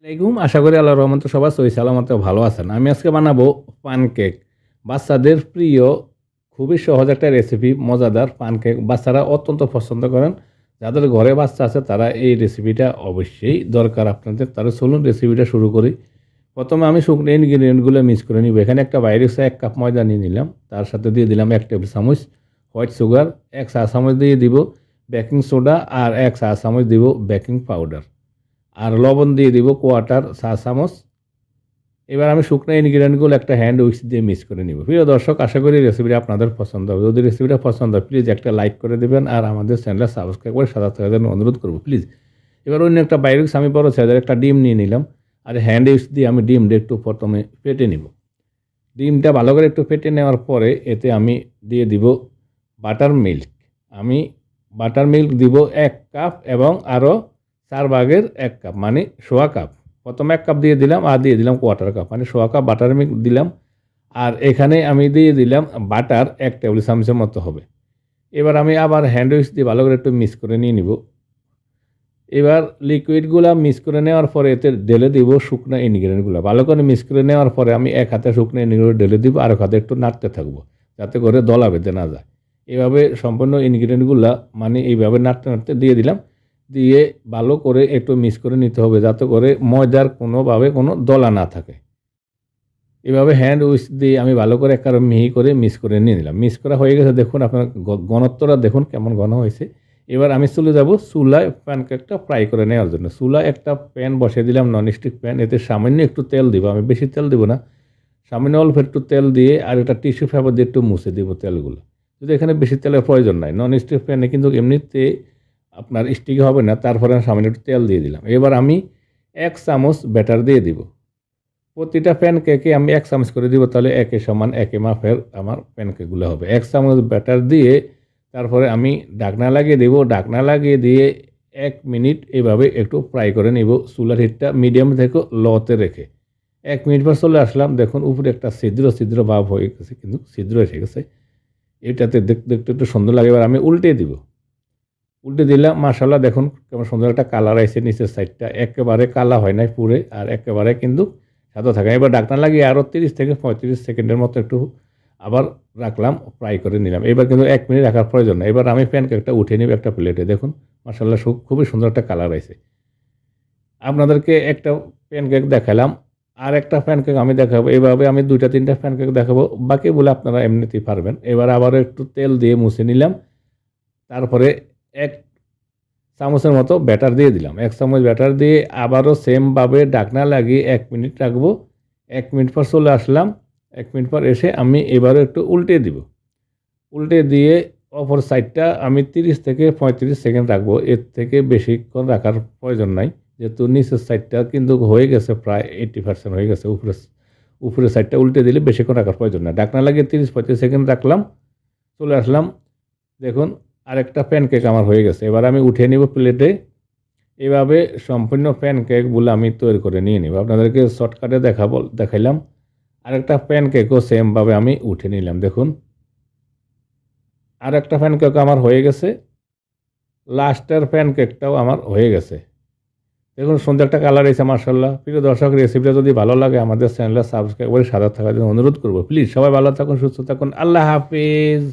আসসালামাইকুম। আশা করি আল্লাহর রহমতে সবাই সহি সালামতে ভালো আছেন। আমি আজকে বানাবো পানকেক। বাচ্চাদের প্রিয় খুবই সহজ একটা রেসিপি, মজাদার পানকেক। বাচ্চারা অত্যন্ত পছন্দ করেন। যাদের ঘরে বাচ্চা আছে তারা এই রেসিপিটা অবশ্যই দরকার আপনাদের। তাহলে চলুন রেসিপিটা শুরু করি। প্রথমে আমি শুকনো ইনগ্রিডিয়েন্টগুলো মিক্স করে নিব। এখানে একটা বাইরেক্সে 1 কাপ ময়দা নিয়ে নিলাম। তার সাথে দিয়ে দিলাম 1 টেবিল চামচ হোয়াইট সুগার, 1 চা চামচ দিয়ে দিব বেকিং সোডা আর 1 চা চামচ দিব বেকিং পাউডার। আর লবণ দিয়ে দিব কোয়ার্টার চা চামচ। এবার আমি শুকনো ইনগ্রিডিয়েন্টগুলো একটা হ্যান্ড উইক্স দিয়ে মিক্স করে নিব। প্রিয় দর্শক, আশা করি রেসিপিটা আপনাদের পছন্দ হবে। যদি রেসিপিটা পছন্দ হয় প্লিজ একটা লাইক করে দেবেন আর আমাদের চ্যানেলটা সাবস্ক্রাইব করে সাথে থাকার জন্য অনুরোধ করবো প্লিজ। এবার অন্য একটা বাইরেক্স আমি বড় সাইজের একটা ডিম নিয়ে নিলাম। আর হ্যান্ড উইক্স দিয়ে আমি ডিমটা একটু প্রথমে ফেটে নিব। ডিমটা ভালো করে একটু ফেটে নেওয়ার পরে এতে আমি দিয়ে দিব বাটার মিল্ক। আমি বাটার মিল্ক দিব 1 কাপ এবং আরও 4 ভাগের 1 কাপ মানে সোয়া কাপ। প্রথমে 1 কাপ দিয়ে দিলাম আর দিয়ে দিলাম কোয়ার্টার কাপ মানে সোয়া কাপ বাটার মিল্ক দিলাম। আর এখানে আমি দিয়ে দিলাম বাটার 1 টেবিল চামচের মতো হবে। এবার আমি আবার হ্যান্ড উইক্স দিয়ে ভালো করে একটু মিক্স করে নিয়ে নিব। এবার লিকুইডগুলো মিক্স করে নেওয়ার পরে এতে ঢেলে দিব শুকনো ইনগ্রিডিয়েন্টগুলো। ভালো করে মিক্স করে নেওয়ার পরে আমি এক হাতে শুকনো ইনগ্রিডিয়েন্ট ঢেলে দিব আর এক হাতে একটু নাড়তে থাকবো যাতে করে দলা বেঁধে না যায়। এভাবে সম্পূর্ণ ইনগ্রিডিয়েন্টগুলো মানে এইভাবে নাড়তে নাড়তে দিয়ে দিলাম। দিয়ে ভালো করে একটু মিক্স করে নিতে হবে যাতে করে ময়দার কোনোভাবে কোনো দলা না থাকে। এভাবে হ্যান্ড উইক্স দিয়ে আমি ভালো করে একবারে মিহি করে মিক্স করে নিয়ে নিলাম। মিক্স করা হয়ে গেছে, দেখুন আপনার ঘনত্বটা দেখুন কেমন ঘন হয়েছে। এবার আমি চলে যাব চুলায় প্যানকেকটা ফ্রাই করে নেওয়ার জন্য। চুলায় একটা প্যান বসিয়ে দিলাম, ননস্টিক প্যান। এতে সামান্য একটু তেল দিব, আমি বেশি তেল দিব না, সামান্য অল্প একটু তেল দিয়ে আর একটা টিস্যু পেপার দিয়ে একটু মুছে দিব তেলগুলো। যদি এখানে বেশি তেলের প্রয়োজন নাই, ননস্টিক প্যানে কিন্তু এমনিতে আপনার স্টিক হবে না, তারপরে আমি সামান্য একটু তেল দিয়ে দিলাম। এবার আমি 1 চামচ ব্যাটার দিয়ে দিব। প্রতিটা প্যানকেকে আমি 1 চামচ করে দিব, তাহলে একে সমান একে মাপের আমার প্যানকেকগুলো হবে। 1 চামচ ব্যাটার দিয়ে তারপরে আমি ঢাকনা লাগিয়ে দেব। ঢাকনা লাগিয়ে দিয়ে 1 মিনিট এভাবে একটু ফ্রাই করে নিব, চুলার হিটটা মিডিয়াম থেকে লোতে রেখে। 1 মিনিট পর চলে আসলাম, দেখুন উপরে একটা ছিদ্র ছিদ্র ভাব হয়ে গেছে, কিন্তু ছিদ্র এসে গেছে। এটাতে দেখতে দেখতে একটু সুন্দর লাগে। এবার আমি উল্টে দিব। উল্টে দিলাম, মাশাআল্লাহ দেখুন কেমন সুন্দর একটা কালার আসছে। নিচের সাইডটা একেবারে কালা হয় নাই পুরে, আর একেবারে কিন্তু সাদা থাকে। এবার ঢাকনা লাগিয়ে আরও 30 থেকে 35 সেকেন্ডের মতো একটু আবার রাখলাম, ফ্রাই করে নিলাম। এবার কিন্তু 1 মিনিট রাখার প্রয়োজন না। এবার আমি প্যানকেকটা উঠিয়ে নিব একটা প্লেটে। দেখুন মাশাআল্লাহ খুবই সুন্দর একটা কালার আছে। আপনাদেরকে একটা প্যানকেক দেখালাম, আর একটা প্যানকেক আমি দেখাবো। এভাবে আমি 2টা-3টা প্যানকেক দেখাবো, বাকিগুলো আপনারা এমনিতেই পারবেন। এবার আবারও একটু তেল দিয়ে মুছে নিলাম। তারপরে 1 চামচের মতো ব্যাটার দিয়ে দিলাম। 1 চামচ ব্যাটার দিয়ে আবারও সেমভাবে ঢাকনা লাগিয়ে 1 মিনিট রাখবো। 1 মিনিট পর চলে আসলাম। 1 মিনিট পর এসে আমি এবারও একটু উল্টে দিব। উল্টে দিয়ে অপর সাইডটা আমি 30 থেকে 35 সেকেন্ড রাখবো। এর থেকে বেশিক্ষণ রাখার প্রয়োজন নাই, যেহেতু নিচের সাইডটা কিন্তু হয়ে গেছে, প্রায় 80% হয়ে গেছে। উপরের সাইডটা উল্টে দিলে বেশিক্ষণ রাখার প্রয়োজন নাই। ঢাকনা লাগিয়ে 30-35 সেকেন্ড রাখলাম, চলে আসলাম। দেখুন আরেকটা প্যানকেক আমার হয়ে গেছে। এবার আমি উঠিয়ে নিব প্লেটে। এভাবে সম্পূর্ণ প্যানকেকগুলো আমি তৈরি করে নিয়ে নিব। আপনাদেরকে শর্টকাটে দেখাইলাম। আরেকটা প্যানকেকও সেমভাবে আমি উঠে নিলাম। দেখুন আরেকটা প্যানকেক আমার হয়ে গেছে। লাস্টের প্যানকেকটাও আমার হয়ে গেছে। দেখুন সুন্দর একটা কালার এসেছে মাশাআল্লাহ। প্রিয় দর্শক, রেসিপিটা যদি ভালো লাগে আমাদের চ্যানেলটা সাবস্ক্রাইব করে সাথে থাকার জন্য অনুরোধ করব। প্লিজ সবাই ভালো থাকুন, সুস্থ থাকুন। আল্লাহ হাফেজ।